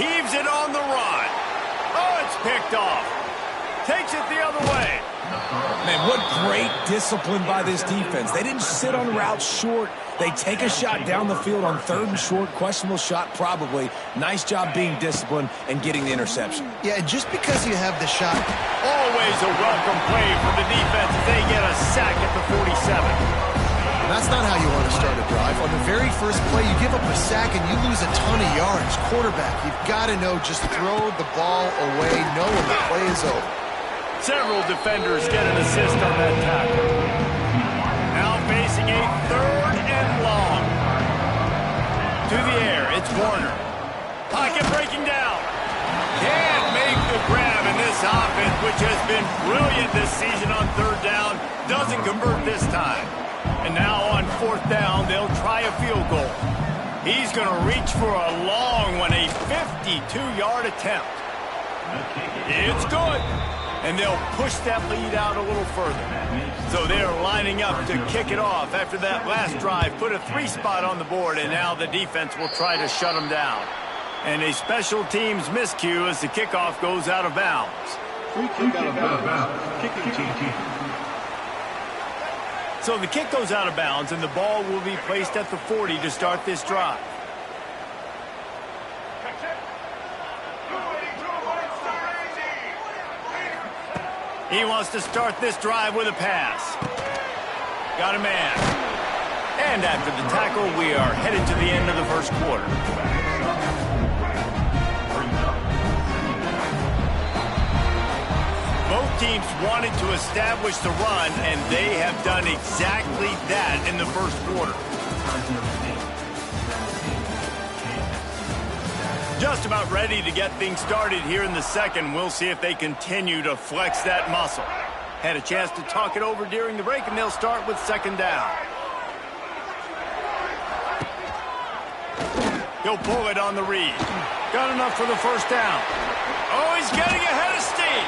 Heaves it on the run. Oh, it's picked off. Takes it the other way. Man, what great discipline by this defense. They didn't sit on routes short. They take a shot down the field on 3rd and short. Questionable shot, probably. Nice job being disciplined and getting the interception. Yeah, just because you have the shot. Always a welcome play for the defense as they get a sack at the 47. That's not how you want to start a drive. On the very first play, you give up a sack and you lose a ton of yards. Quarterback, you've got to know, just throw the ball away, know when the play is over. Several defenders get an assist on that tackle. Now facing a 3rd and long. To the air, it's Warner. Pocket breaking down. Can't make the grab, and this offense, which has been brilliant this season on 3rd down, doesn't convert this time. And now on 4th down, they'll try a field goal. He's going to reach for a long one, a 52-yard attempt. It's good. And they'll push that lead out a little further. So they're lining up to kick it off after that last drive. Put a 3 spot on the board, and now the defense will try to shut them down. And a special teams miscue as the kickoff goes out of bounds. Free kick out of bounds. Kicking team. So the kick goes out of bounds, and the ball will be placed at the 40 to start this drive. He wants to start this drive with a pass. Got a man. And after the tackle, we are headed to the end of the first quarter. Both teams wanted to establish the run, and they have done exactly that in the first quarter. Just about ready to get things started here in the second. We'll see if they continue to flex that muscle. Had a chance to talk it over during the break, and they'll start with 2nd down. He'll pull it on the read. Got enough for the 1st down. Oh, he's getting ahead of steam.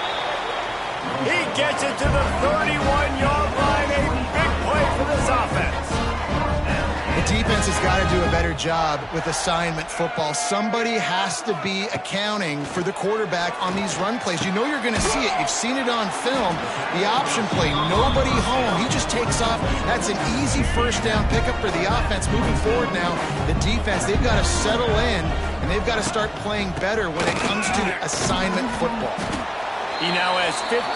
He gets it to the 31-yard line. A big play for this offense. The defense has got to do a better job with assignment football. Somebody has to be accounting for the quarterback on these run plays. You know you're going to see it. You've seen it on film. The option play, nobody home. He just takes off. That's an easy 1st down pickup for the offense. Moving forward now, the defense, they've got to settle in, and they've got to start playing better when it comes to assignment football. He now has 53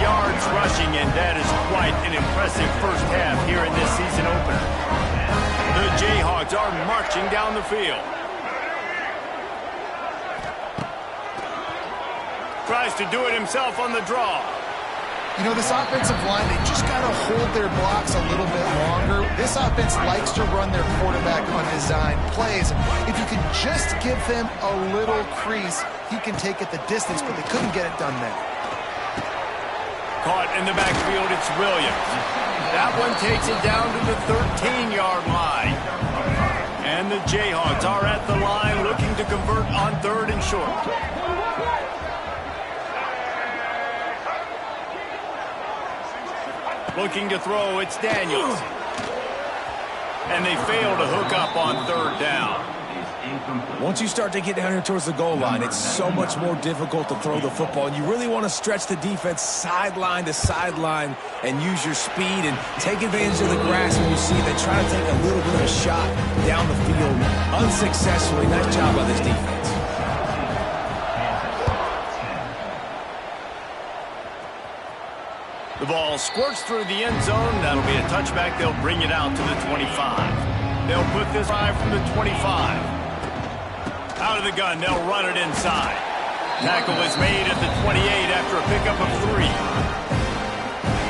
yards rushing, and that is quite an impressive first half here in this season opener. The Jayhawks are marching down the field. Tries to do it himself on the draw. You know, this offensive line, they just got to hold their blocks a little bit longer. This offense likes to run their quarterback on design plays. If you can just give him a little crease, he can take it the distance, but they couldn't get it done there. Caught in the backfield, it's Williams. That one takes it down to the 13-yard line. And the Jayhawks are at the line looking to convert on 3rd and short. Looking to throw, it's Daniels. And they fail to hook up on 3rd down. Once you start to get down here towards the goal line, it's so much more difficult to throw the football. And you really want to stretch the defense sideline to sideline and use your speed and take advantage of the grass when you see they try to take a little bit of a shot down the field unsuccessfully. Nice job by this defense. The ball squirts through the end zone. That'll be a touchback. They'll bring it out to the 25. They'll put this drive from the 25. Out of the gun, they'll run it inside. Tackle is made at the 28 after a pickup of 3.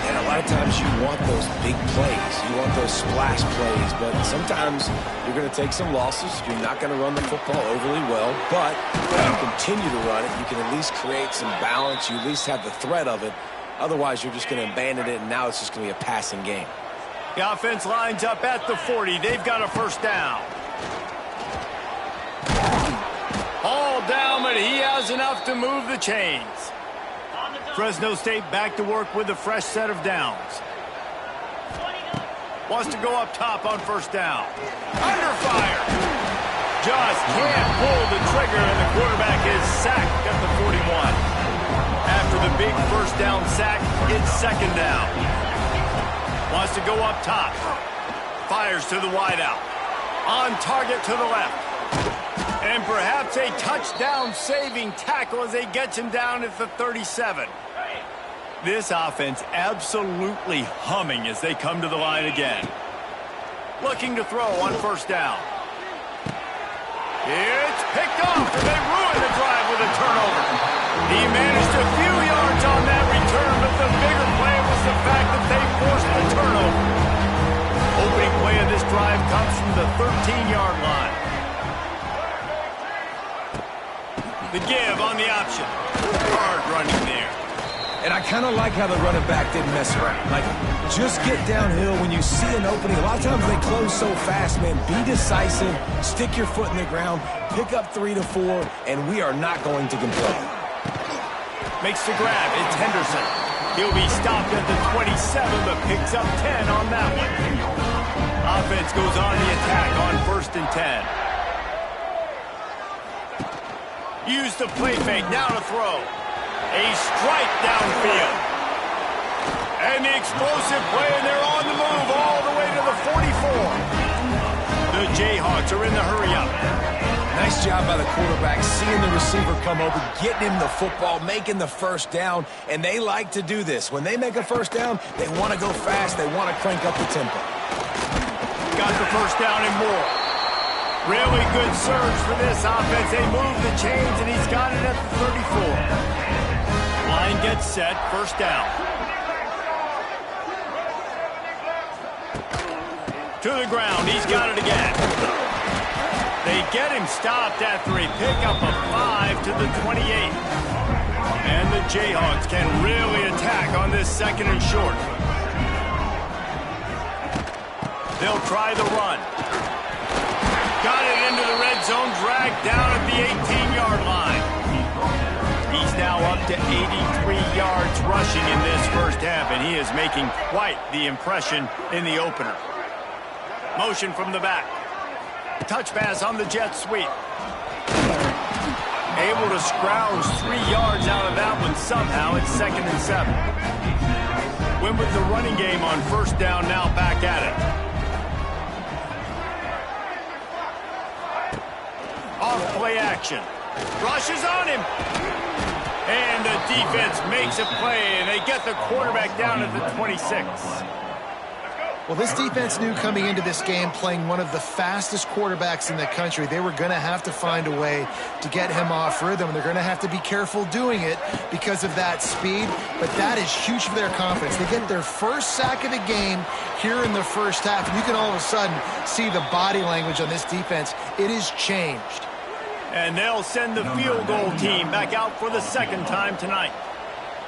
And a lot of times you want those big plays. You want those splash plays, but sometimes you're going to take some losses. You're not going to run the football overly well, but if you continue to run it, you can at least create some balance. You at least have the threat of it. Otherwise, you're just going to abandon it, and now it's just going to be a passing game. The offense lines up at the 40. They've got a 1st down. All down, but he has enough to move the chains. Fresno State back to work with a fresh set of downs. Wants to go up top on 1st down. Under fire. Just can't pull the trigger, and the quarterback big first down sack. It's second down. Wants to go up top. Fires to the wideout. On target to the left. And perhaps a touchdown-saving tackle as they get him down at the 37. This offense absolutely humming as they come to the line again. Looking to throw on first down. It's picked off, and they ruin the drive with a turnover. He managed a few yards on that return, but the bigger play was the fact that they forced the turnover. Opening play of this drive comes from the 13-yard line. The give on the option. Hard running there. And I kind of like how the running back didn't mess around. Like, just get downhill when you see an opening. A lot of times they close so fast, man. Be decisive, stick your foot in the ground, pick up 3 to 4, and we are not going to complain. Makes the grab. It's Henderson. He'll be stopped at the 27, but picks up 10 on that one. Offense goes on the attack on 1st and 10. Use the play fake. Now to throw. A strike downfield. And the explosive play, and they're on the move all the way to the 44. The Jayhawks are in the hurry-up. Nice job by the quarterback, seeing the receiver come over, getting him the football, making the first down, and they like to do this. When they make a first down, they want to go fast. They want to crank up the tempo. Got the first down and more. Really good surge for this offense. They move the chains, and he's got it at the 34. Line gets set, first down. To the ground, he's got it again. They get him stopped after a pickup of 5 to the 28. And the Jayhawks can really attack on this 2nd and short. They'll try the run. Got it into the red zone, dragged down at the 18-yard line. He's now up to 83 yards rushing in this first half, and he is making quite the impression in the opener. Motion from the back. Touch pass on the jet sweep. Able to scrounge 3 yards out of that one somehow. It's 2nd and 7. Win with the running game on first down, now back at it. Off play action. Rushes on him. And the defense makes a play, and they get the quarterback down at the 26. Well, this defense knew coming into this game, playing one of the fastest quarterbacks in the country, they were going to have to find a way to get him off rhythm. They're going to have to be careful doing it because of that speed, but that is huge for their confidence. They get their first sack of the game here in the first half, and you can all of a sudden see the body language on this defense. It has changed. And they'll send the field goal team back out for the 2nd time tonight.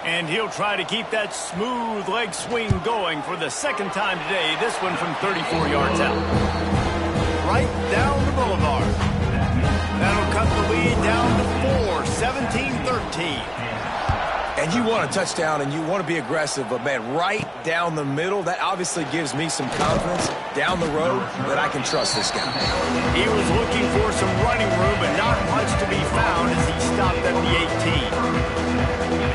And he'll try to keep that smooth leg swing going for the 2nd time today. This one from 34 yards out. Right down the boulevard. That'll cut the lead down to 4, 17-13. And you want a touchdown, and you want to be aggressive, but, man, right down the middle, that obviously gives me some confidence down the road that I can trust this guy. He was looking for some running room, but not much to be found as he stopped at the 18.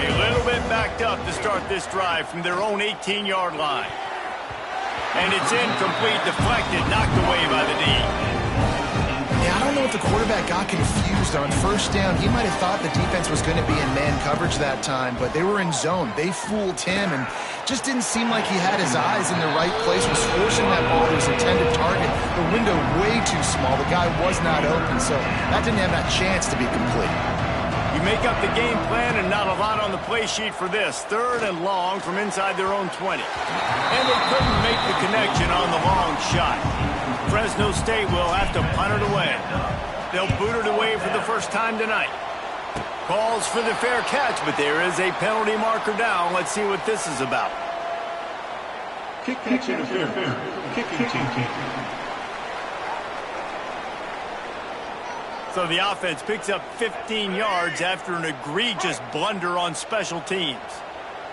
A little bit backed up to start this drive from their own 18-yard line. And it's incomplete, deflected, knocked away by the D. Yeah, I don't know if the quarterback got confused on first down. He might have thought the defense was going to be in man coverage that time, but they were in zone. They fooled him and just didn't seem like he had his eyes in the right place, was forcing that ball to his intended target. The window way too small. The guy was not open, so that didn't have that chance to be complete. You make up the game plan and not a lot on the play sheet for this. 3rd and long from inside their own 20. And they couldn't make the connection on the long shot. Fresno State will have to punt it away. They'll boot it away for the first time tonight. Calls for the fair catch, but there is a penalty marker down. Let's see what this is about. Kick catch interference. Kicking team. So the offense picks up 15 yards after an egregious blunder on special teams.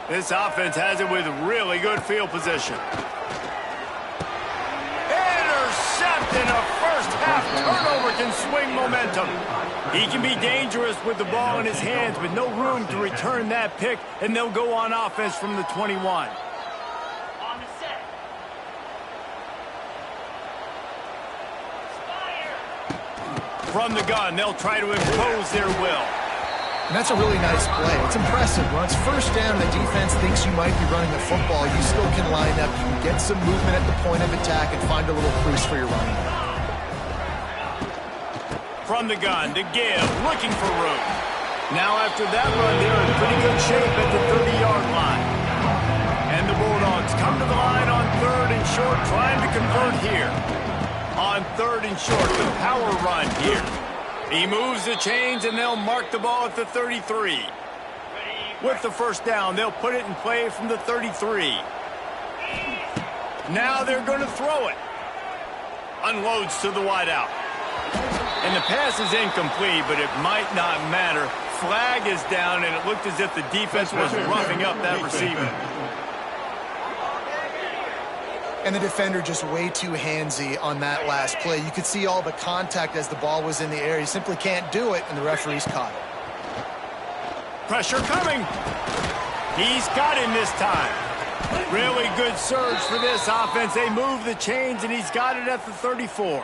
This offense has it with really good field position. Intercepted! A first half turnover can swing momentum. He can be dangerous with the ball in his hands, but no room to return that pick, and they'll go on offense from the 21. From the gun, they'll try to impose their will. And that's a really nice play. It's impressive. When it's first down and the defense thinks you might be running the football, you still can line up. You can get some movement at the point of attack and find a little crease for your running back. From the gun to give, looking for room. Now after that run, they're in pretty good shape at the 30-yard line. And the Bulldogs come to the line on 3rd and short, trying to convert here. On 3rd and short, the power run here. He moves the chains, and they'll mark the ball at the 33. With the first down, they'll put it in play from the 33. Now they're going to throw it. Unloads to the wideout. And the pass is incomplete, but it might not matter. Flag is down, and it looked as if the defense was roughing up that receiver. And the defender just way too handsy on that last play. You could see all the contact as the ball was in the air. He simply can't do it, and the referee's caught it. Pressure coming. He's got him this time. Really good surge for this offense. They move the chains, and he's got it at the 34.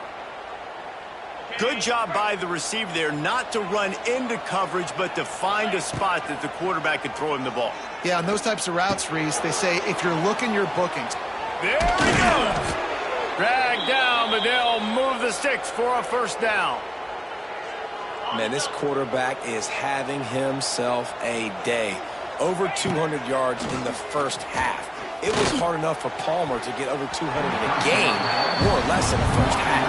Good job by the receiver there not to run into coverage, but to find a spot that the quarterback could throw him the ball. Yeah, on those types of routes, Reese, they say if you're looking, your bookings. There he goes. Dragged down, but they'll move the sticks for a first down. Man, this quarterback is having himself a day. Over 200 yards in the first half. It was hard enough for Palmer to get over 200 in a game, more or less in the first half.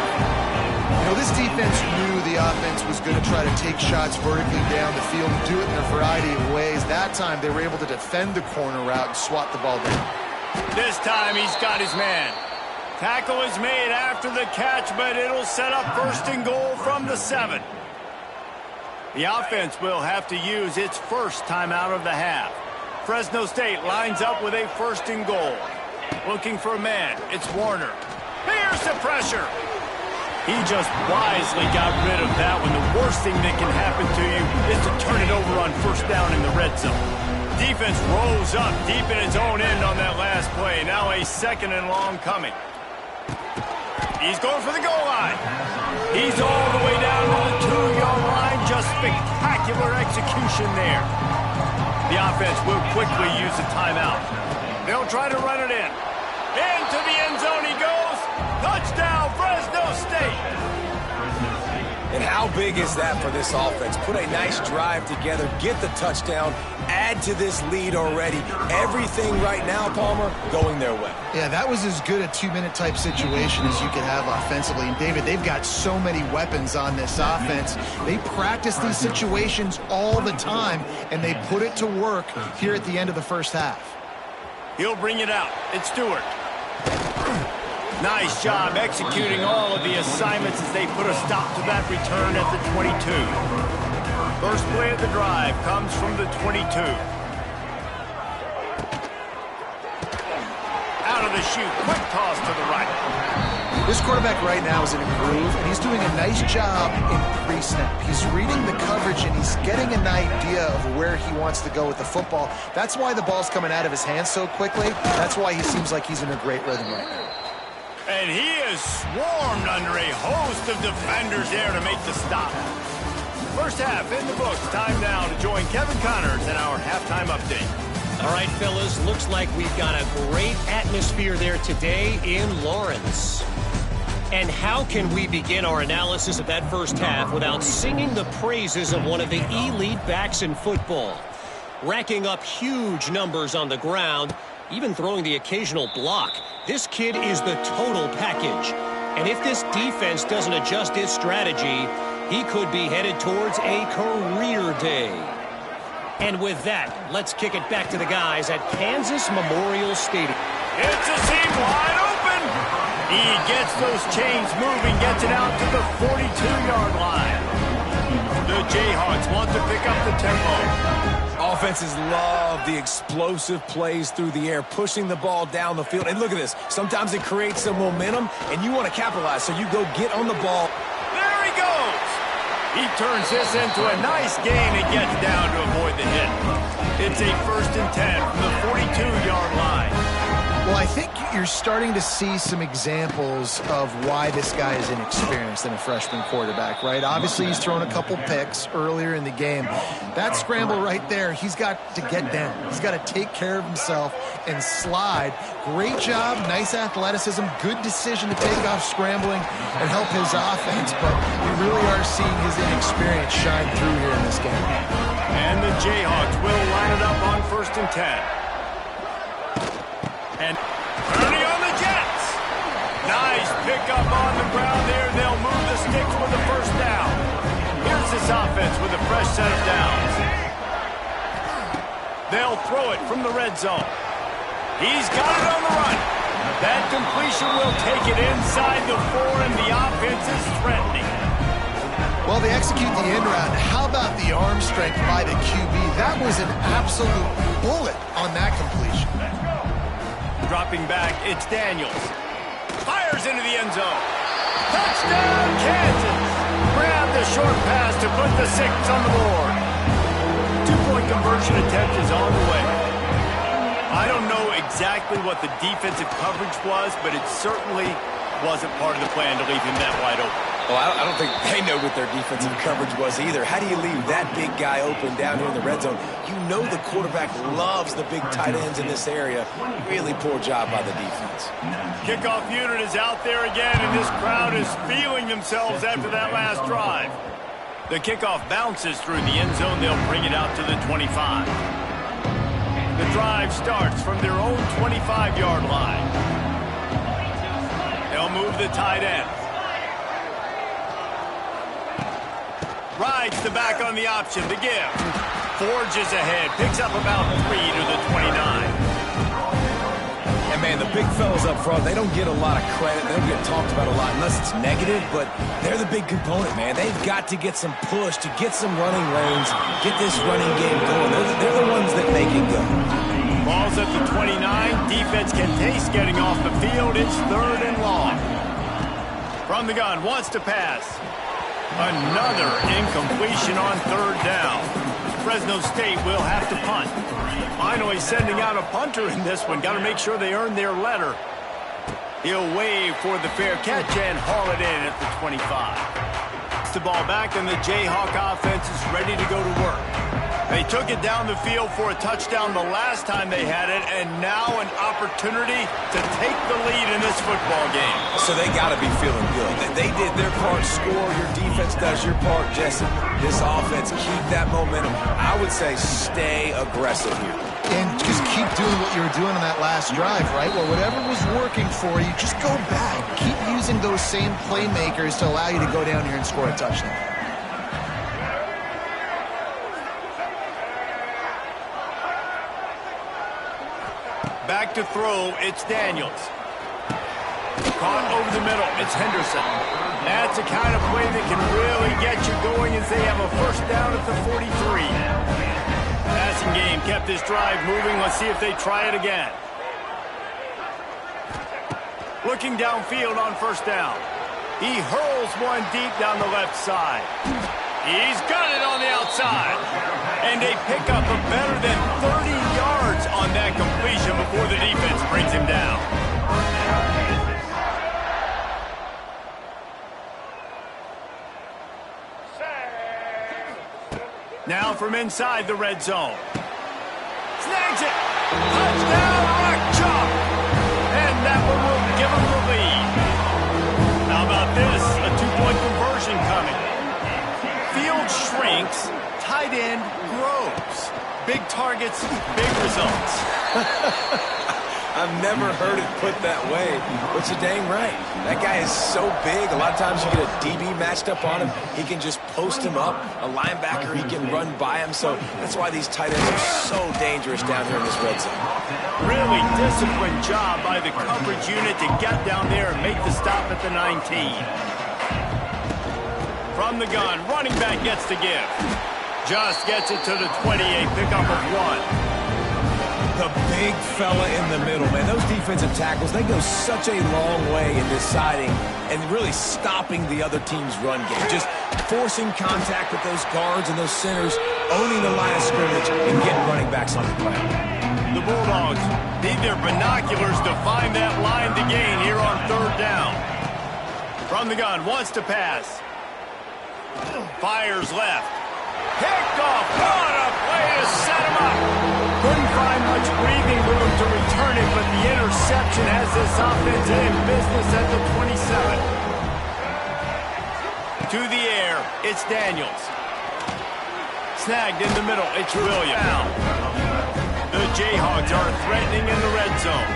You know, this defense knew the offense was going to try to take shots vertically down the field and do it in a variety of ways. That time, they were able to defend the corner route and swat the ball down. This time, he's got his man. Tackle is made after the catch, but it'll set up 1st and goal from the 7. The offense will have to use its first timeout of the half. Fresno State lines up with a 1st and goal. Looking for a man. It's Warner. Here's the pressure. He just wisely got rid of that one. The worst thing that can happen to you is to turn it over on 1st down in the red zone. Defense rolls up deep in its own end on that last play. Now a 2nd and long coming. He's going for the goal line. He's all the way down to the 2-yard line. Just spectacular execution there. The offense will quickly use a timeout. They'll try to run it in. Into the end zone he goes. Touchdown, Fresno State. And how big is that for this offense? Put a nice drive together, get the touchdown, add to this lead already. Everything right now, Palmer, going their way. Yeah, that was as good a 2-minute type situation as you could have offensively. And, David, they've got so many weapons on this offense. They practice these situations all the time, and they put it to work here at the end of the first half. He'll bring it out. It's Stewart. Nice job executing all of the assignments as they put a stop to that return at the 22. First play of the drive comes from the 22. Out of the chute, quick toss to the right. This quarterback right now is in a groove, and he's doing a nice job in pre-snap. He's reading the coverage, and he's getting an idea of where he wants to go with the football. That's why the ball's coming out of his hands so quickly. That's why he seems like he's in a great rhythm right now. And he is swarmed under a host of defenders there to make the stop. First half in the books. Time now to join Kevin Connors in our halftime update. All right, fellas, looks like we've got a great atmosphere there today in Lawrence. And how can we begin our analysis of that first half without singing the praises of one of the elite backs in football? Racking up huge numbers on the ground, even throwing the occasional block. This kid is the total package. And if this defense doesn't adjust its strategy, he could be headed towards a career day. And with that, let's kick it back to the guys at Kansas Memorial Stadium. It's a seam wide open. He gets those chains moving, gets it out to the 42-yard line. The Jayhawks want to pick up the tempo. Offenses love the explosive plays through the air, pushing the ball down the field. And look at this. Sometimes it creates some momentum, and you want to capitalize, so you go get on the ball. There he goes. He turns this into a nice gain and gets down to avoid the hit. It's a 1st and 10 from the 42-yard line. Well, I think you're starting to see some examples of why this guy is inexperienced in a freshman quarterback, right? Obviously, he's thrown a couple picks earlier in the game. That scramble right there, he's got to get down. He's got to take care of himself and slide. Great job, nice athleticism, good decision to take off scrambling and help his offense, but we really are seeing his inexperience shine through here in this game. And the Jayhawks will line it up on 1st and 10. And turning on the Jets. Nice pickup on the ground there. They'll move the sticks with the 1st down. Here's this offense with a fresh set of downs. They'll throw it from the red zone. He's got it on the run. That completion will take it inside the 4, and the offense is threatening. Well, they execute the in route. How about the arm strength by the QB? That was an absolute bullet on that completion. Dropping back, it's Daniels. Fires into the end zone. Touchdown, Kansas! Grab the short pass to put the 6 on the board. 2-point conversion attempt is on the way. I don't know exactly what the defensive coverage was, but it certainly wasn't part of the plan to leave him that wide open. Well, I don't think they know what their defensive coverage was either. How do you leave that big guy open down here in the red zone? You know the quarterback loves the big tight ends in this area. Really poor job by the defense. Kickoff unit is out there again, and this crowd is feeling themselves after that last drive. The kickoff bounces through the end zone. They'll bring it out to the 25. The drive starts from their own 25-yard line. They'll move the tight end. Rides the back on the option, the give. Forges ahead, picks up about 3 to the 29. And man, the big fellas up front, they don't get a lot of credit. They don't get talked about a lot unless it's negative, but they're the big component, man. They've got to get some push, to get some running lanes, get this running game going. They're the ones that make it go. Ball's at the 29. Defense can taste getting off the field. It's 3rd and long. From the gun, wants to pass. Another incompletion on 3rd down. Fresno State will have to punt. Finally sending out a punter in this one. Got to make sure they earn their letter. He'll wave for the fair catch and haul it in at the 25. The ball back, and the Jayhawk offense is ready to go to work. They took it down the field for a touchdown the last time they had it, and now an opportunity to take the lead in this football game. So they got to be feeling good. They did their part, score. Your defense does your part, Jesse. This offense, keep that momentum. I would say stay aggressive here. And just keep doing what you were doing on that last drive, right? Well, whatever was working for you, just go back. Keep using those same playmakers to allow you to go down here and score a touchdown. Back to throw, it's Daniels. Caught over the middle, it's Henderson. That's the kind of play that can really get you going as they have a 1st down at the 43. Passing game kept this drive moving. Let's see if they try it again. Looking downfield on 1st down. He hurls one deep down the left side. He's got it on the outside. And they pick up a better than 30 yards on that completion before the defense brings him down. Now from inside the red zone. Snags it. Touchdown, Rock Chalk. And that one will give him the lead. How about this? A 2-point conversion coming. Field shrinks, tight end grows. Big targets, big results. I've never heard it put that way, but you're dang right. That guy is so big. A lot of times you get a DB matched up on him. He can just post him up. A linebacker, he can run by him. So that's why these tight ends are so dangerous down here in this red zone. Really disciplined job by the coverage unit to get down there and make the stop at the 19. From the gun, running back gets the give. Just gets it to the 28, pickup of 1. The big fella in the middle, man. Those defensive tackles, they go such a long way in deciding and really stopping the other team's run game. Just forcing contact with those guards and those centers, owning the line of scrimmage, and getting running backs on the ground. The Bulldogs need their binoculars to find that line to gain here on third down. From the gun, wants to pass. Fires left. Picked off. What a play to set him up. Couldn't find much breathing room to return it, but the interception has this offense in business at the 27. To the air, it's Daniels. Snagged in the middle, it's Williams. The Jayhawks are threatening in the red zone.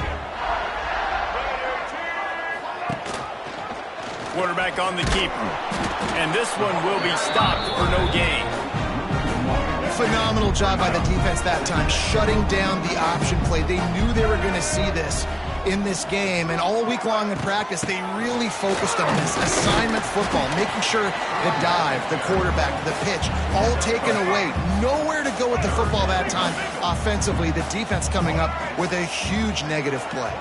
Quarterback on the keeper. And this one will be stopped for no gain. Phenomenal job by the defense that time, shutting down the option play. They knew they were going to see this in this game, and all week long in practice, they really focused on this assignment football, making sure the dive, the quarterback, the pitch, all taken away. Nowhere to go with the football that time offensively. The defense coming up with a huge negative play.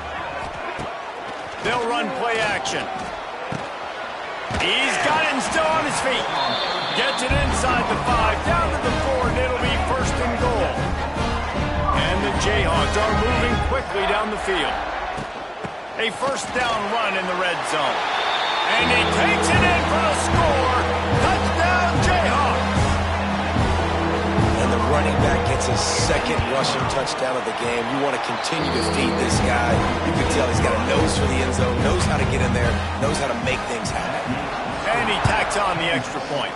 They'll run play action. He's got it and still on his feet. Gets it inside the 5, down to the 4, and it'll be first and goal. And the Jayhawks are moving quickly down the field. A first down run in the red zone. And he takes it in for the score. Touchdown, Jayhawks. And the running back gets his second rushing touchdown of the game. You want to continue to feed this guy. You can tell he's got a nose for the end zone, knows how to get in there, knows how to make things happen. And he tacks on the extra point.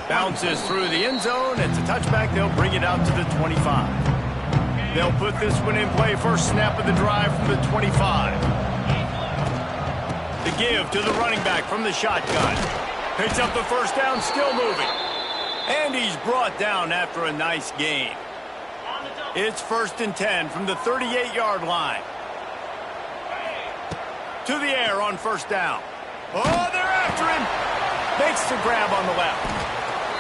Bounces through the end zone. It's a touchback. They'll bring it out to the 25. They'll put this one in play. First snap of the drive from the 25. The give to the running back from the shotgun. Picks up the first down, still moving. And he's brought down after a nice gain. It's first and 10 from the 38-yard line. To the air on first down. Oh, they're after him. Makes the grab on the left.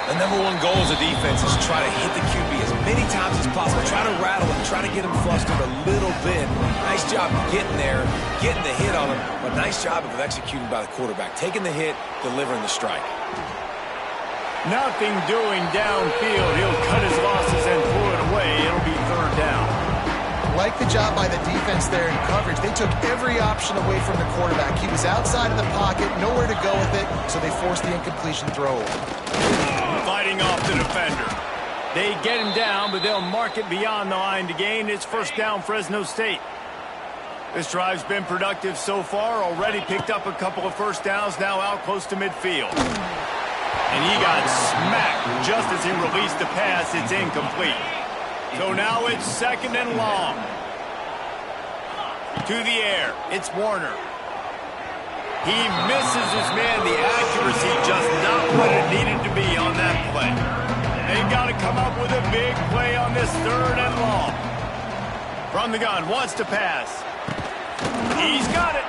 The number one goal as a defense is try to hit the QB as many times as possible. Try to rattle him, try to get him flustered a little bit. Nice job getting there, getting the hit on him, but nice job of executing by the quarterback. Taking the hit, delivering the strike. Nothing doing downfield. He'll cut his losses and pull it away. It'll be third down. Like the job by the defense there in coverage. They took every option away from the quarterback. He was outside of the pocket, nowhere to go with it, so they forced the incompletion throw. Fighting off the defender. They get him down, but they'll mark it beyond the line to gain. It's first down, Fresno State. This drive's been productive so far. Already picked up a couple of first downs, now out close to midfield. And he got smacked just as he released the pass. It's incomplete. So now it's second and long. To the air, it's Warner. He misses his man. The accuracy just not what it needed to be on that play. They've got to come up with a big play on this third and long. From the gun, wants to pass. He's got it.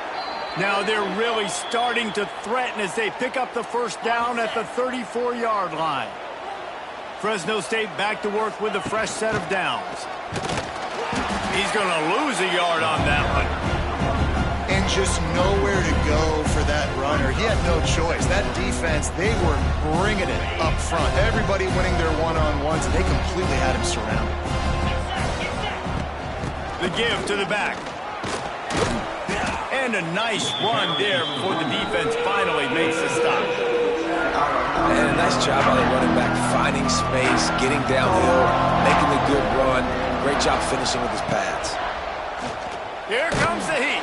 Now they're really starting to threaten as they pick up the first down at the 34-yard line. Fresno State back to work with a fresh set of downs. He's going to lose a yard on that one. And just nowhere to go for that runner. He had no choice. That defense, they were bringing it up front. Everybody winning their one-on-ones, and they completely had him surrounded. The give to the back. And a nice run there before the defense finally makes the stop. And a nice job by the running back, finding space, getting downhill, making the good run. Great job finishing with his pads. Here comes the heat.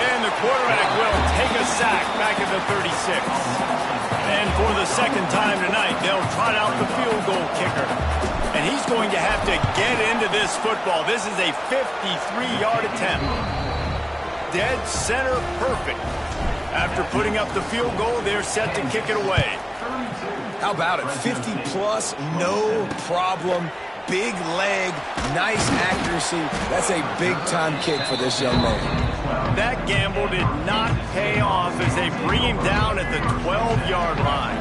And the quarterback will take a sack back at the 36. And for the second time tonight, they'll trot out the field goal kicker. And he's going to have to get into this football. This is a 53-yard attempt. Dead center perfect. After putting up the field goal, they're set to kick it away. How about it? 50-plus, no problem. Big leg, nice accuracy. That's a big-time kick for this young man. That gamble did not pay off as they bring him down at the 12-yard line.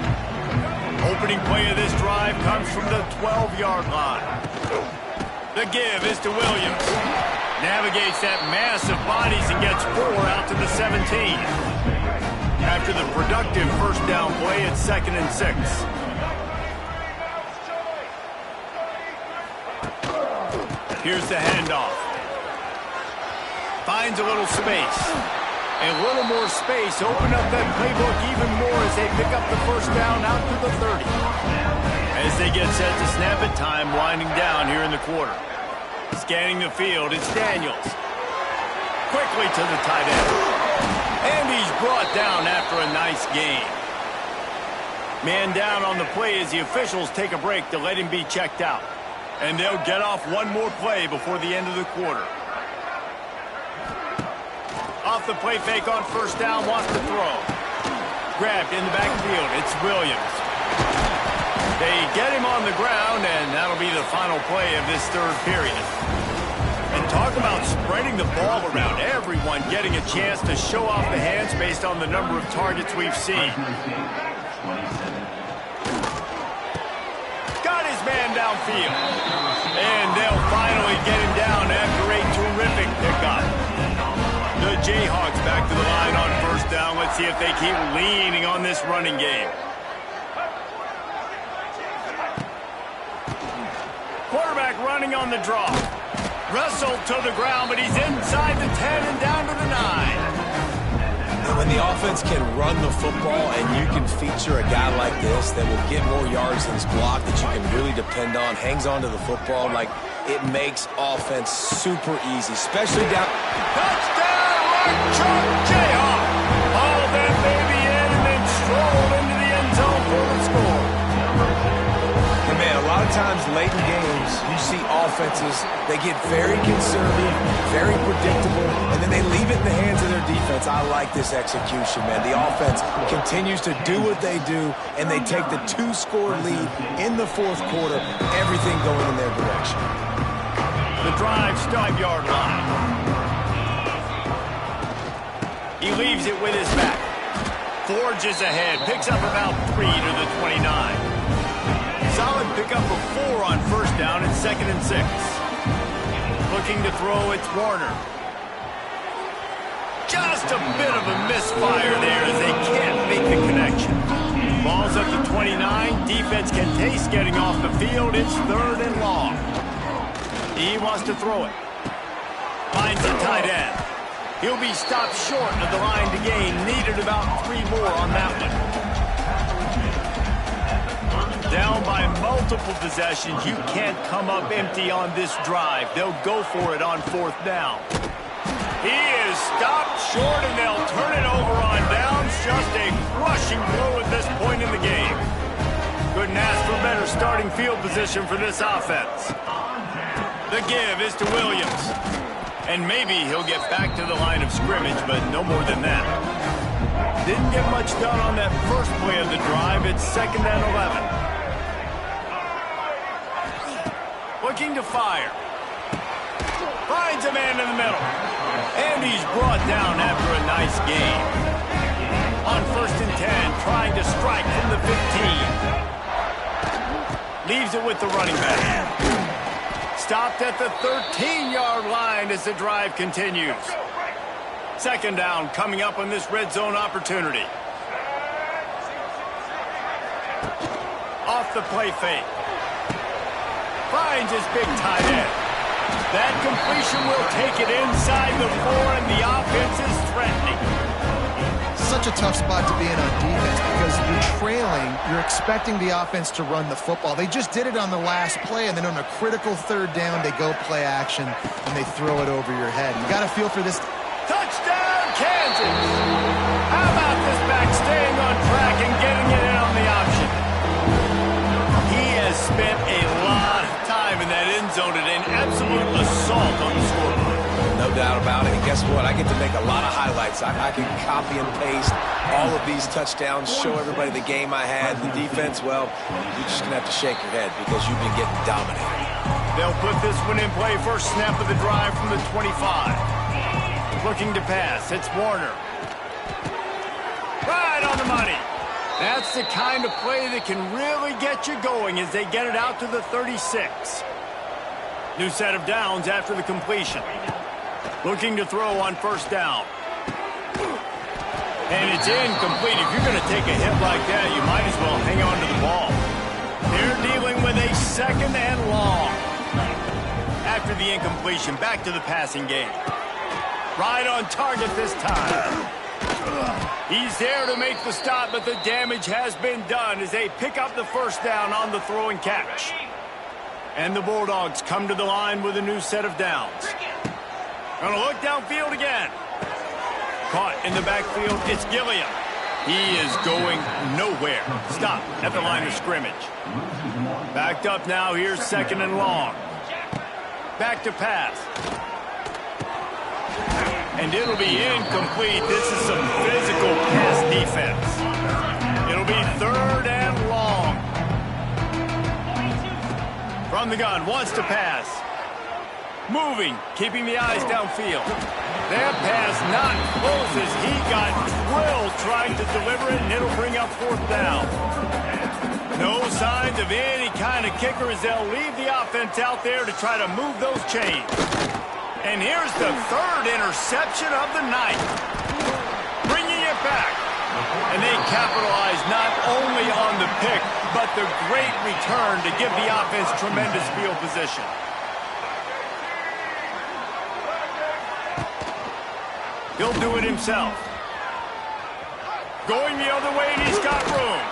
Opening play of this drive comes from the 12-yard line. The give is to Williams. Navigates that mass of bodies and gets 4 out to the 17. After the productive first down play, it's 2nd and 6. Here's the handoff. Finds a little space. A little more space. Open up that playbook even more as they pick up the first down out to the 30. As they get set to snap it, time winding down here in the quarter. Scanning the field, it's Daniels. Quickly to the tight end. And he's brought down after a nice gain. Man down on the play as the officials take a break to let him be checked out. And they'll get off one more play before the end of the quarter. Off the play fake on first down, wants to throw. Grabbed in the backfield, it's Williams. They get him on the ground, and that'll be the final play of this third period. And talk about spreading the ball around, everyone getting a chance to show off the hands based on the number of targets we've seen. Got his man downfield. And they'll finally get him down after a terrific pickup. The Jayhawks back to the line on first down. Let's see if they keep leaning on this running game. Quarterback running on the draw. Wrestled to the ground, but he's inside the 10 and down to the 9. And when the offense can run the football and you can feature a guy like this that will get more yards than his block that you can really depend on, hangs on to the football, like it makes offense super easy, especially down. Touchdown, right chuck, Jayhawk. All that baby in and then stroll into the end zone for the score. And man, a lot of times late in games, you see offenses, they get very conservative, very predictable, and then they leave it in the hands of their defense. I like this execution, man. The offense continues to do what they do, and they take the 2-score lead in the fourth quarter, everything going in their direction. The drive, 5-yard line. He leaves it with his back. Forges ahead, picks up about 3 to the 29. Solid pickup of 4 on first down and 2nd and 6. Looking to throw, it's Warner. Just a bit of a misfire there as they can't make the connection. Ball's up to 29. Defense can taste getting off the field. It's 3rd and long. He wants to throw it. Finds a tight end. He'll be stopped short of the line to gain. Needed about 3 more on that one. Down by multiple possessions, you can't come up empty on this drive. They'll go for it on 4th down. He is stopped short, and they'll turn it over on downs. Just a crushing blow at this point in the game. Couldn't ask for better starting field position for this offense. The give is to Williams. And maybe he'll get back to the line of scrimmage, but no more than that. Didn't get much done on that first play of the drive. It's 2nd and 11. Looking to fire. Finds a man in the middle. And he's brought down after a nice gain. On 1st and 10, trying to strike from the 15. Leaves it with the running back. Stopped at the 13-yard line as the drive continues. 2nd down coming up on this red zone opportunity. Off the play fake. Finds his big tight end. That completion will take it inside the 4, and the offense is threatening. Such a tough spot to be in on defense because you're trailing, you're expecting the offense to run the football. They just did it on the last play, and then on a critical 3rd down, they go play action, and they throw it over your head. You got to feel for this. Touchdown, Kansas! How about this back staying on track and getting it in on the option? He has spent a lot of time in that end zone at an absolute assault on the scoreboard. No doubt about it. And guess what? I get to make a lot of highlights. I can copy and paste all of these touchdowns, show everybody the game I had. The defense, well, you're just going to have to shake your head because you've been getting dominated. They'll put this one in play. First snap of the drive from the 25. Looking to pass. It's Warner. Right on the money. That's the kind of play that can really get you going as they get it out to the 36. New set of downs after the completion. Looking to throw on first down. And it's incomplete. If you're going to take a hit like that, you might as well hang on to the ball. They're dealing with a second and long. After the incompletion, back to the passing game. Right on target this time. He's there to make the stop, but the damage has been done as they pick up the first down on the throw and catch. And the Bulldogs come to the line with a new set of downs. Gonna look downfield again. Caught in the backfield, it's Gilliam. He is going nowhere. Stop at the line of scrimmage. Backed up now, here's second and long. Back to pass. And it'll be incomplete. This is some physical pass defense. It'll be third and long. From the gun, wants to pass. Moving, keeping the eyes downfield. That pass not close as he got drilled trying to deliver it, and it'll bring up fourth down. No signs of any kind of kicker as they'll leave the offense out there to try to move those chains. And here's the third interception of the night. Bringing it back. And they capitalize not only on the pick, but the great return to give the offense tremendous field position. He'll do it himself. Going the other way, and he's got room.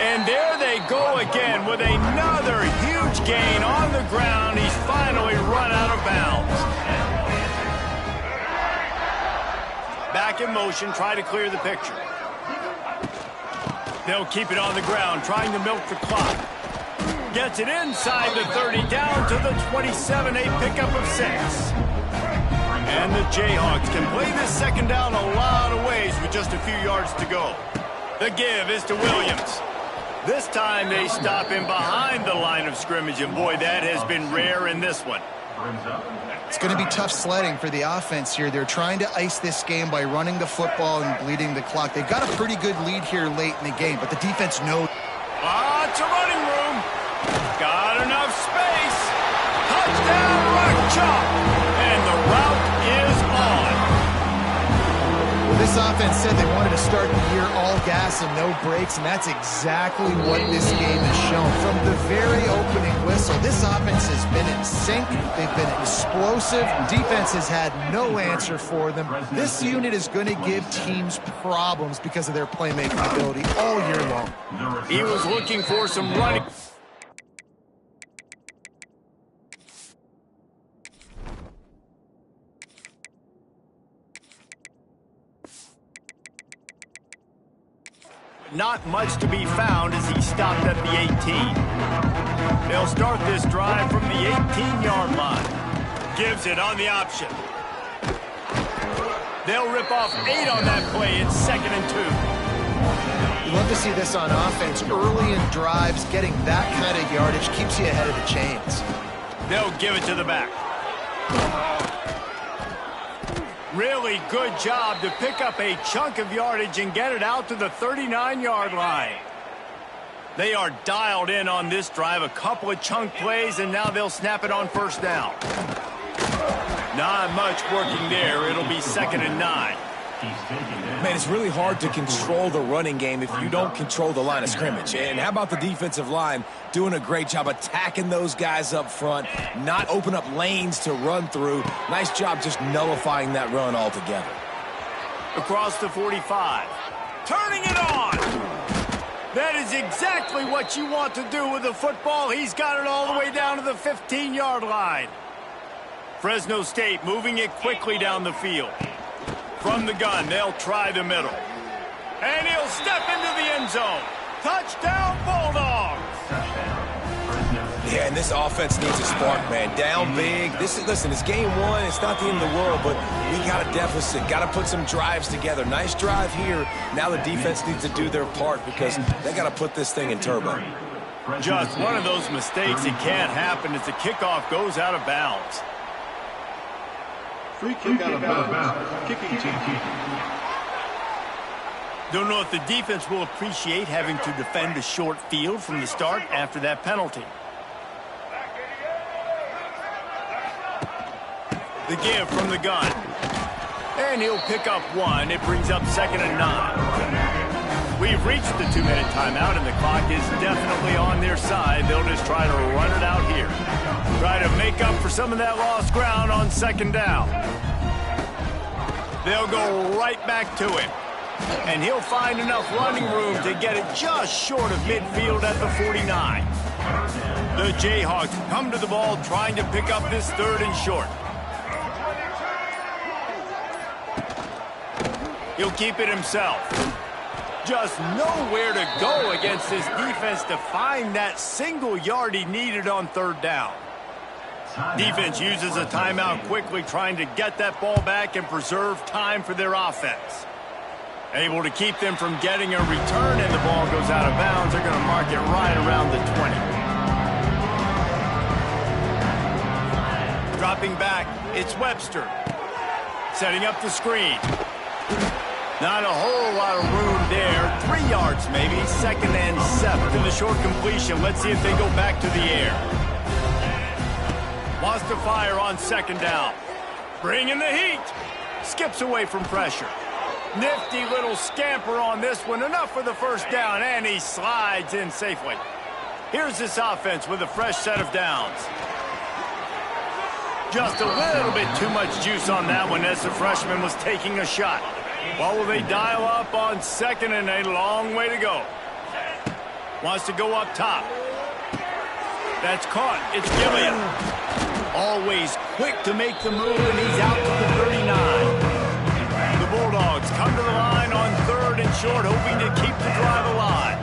And there they go again with another huge gain on the ground. He's finally run out of bounds. Back in motion, try to clear the picture. They'll keep it on the ground, trying to milk the clock. Gets it inside the 30, down to the 27, a pickup of 6. And the Jayhawks can play this second down a lot of ways with just a few yards to go. The give is to Williams. This time they stop him behind the line of scrimmage, and boy, that has been rare in this one. It's going to be tough sledding for the offense here. They're trying to ice this game by running the football and bleeding the clock. They've got a pretty good lead here late in the game, but the defense knows. Lots of running room. Got enough space. Touchdown, rock chalk. And the route is on. Well, this offense said they wanted to start the year all gas and no brakes, and that's exactly what this game has shown. From the very opening whistle, this offense has been in sync. They've been explosive. Defense has had no answer for them. This unit is going to give teams problems because of their playmaking ability all year long. He was looking for some running. Not much to be found as he stopped at the 18. They'll start this drive from the 18-yard line. Gives it on the option. They'll rip off 8 on that play. It's 2nd and 2. You love to see this on offense. Early in drives, getting that kind of yardage keeps you ahead of the chains. They'll give it to the back. Really good job to pick up a chunk of yardage and get it out to the 39-yard line. They are dialed in on this drive. A couple of chunk plays, and now they'll snap it on first down. Not much working there. It'll be 2nd and 9. Man, it's really hard to control the running game if you don't control the line of scrimmage. And how about the defensive line doing a great job attacking those guys up front, not open up lanes to run through. Nice job just nullifying that run altogether. Across the 45. Turning it on. That is exactly what you want to do with the football. He's got it all the way down to the 15-yard line. Fresno State moving it quickly down the field. From the gun, they'll try the middle. And he'll step into the end zone. Touchdown, Bulldogs! Yeah, and this offense needs a spark, man. Down big. Listen, it's game 1. It's not the end of the world, but we got a deficit. Got to put some drives together. Nice drive here. Now the defense needs to do their part because they got to put this thing in turbo. Just one of those mistakes that can't happen as the kickoff goes out of bounds. Free kick out of bounds. Kicking team. Don't know if the defense will appreciate having to defend a short field from the start after that penalty. The give from the gun. And he'll pick up one. It brings up 2nd and 9. We've reached the 2-minute timeout, and the clock is definitely on their side. They'll just try to run it out here. Try to make up for some of that lost ground on 2nd down. They'll go right back to him. And he'll find enough running room to get it just short of midfield at the 49. The Jayhawks come to the ball trying to pick up this 3rd and short. He'll keep it himself. Just nowhere to go against this defense to find that single yard he needed on 3rd down. Defense uses a timeout quickly, trying to get that ball back and preserve time for their offense. Able to keep them from getting a return, and the ball goes out of bounds. They're going to mark it right around the 20. Dropping back, it's Webster. Setting up the screen. Not a whole lot of room there. 3 yards maybe. 2nd and 7. To the short completion. Let's see if they go back to the air. Wants to fire on 2nd down. Bringing the heat. Skips away from pressure. Nifty little scamper on this one. Enough for the 1st down, and he slides in safely. Here's this offense with a fresh set of downs. Just a little bit too much juice on that one as the freshman was taking a shot. What will they dial up on 2nd and a long way to go? Wants to go up top. That's caught. It's Gilliam. Always quick to make the move, and he's out to the 39. The Bulldogs come to the line on 3rd and short, hoping to keep the drive alive.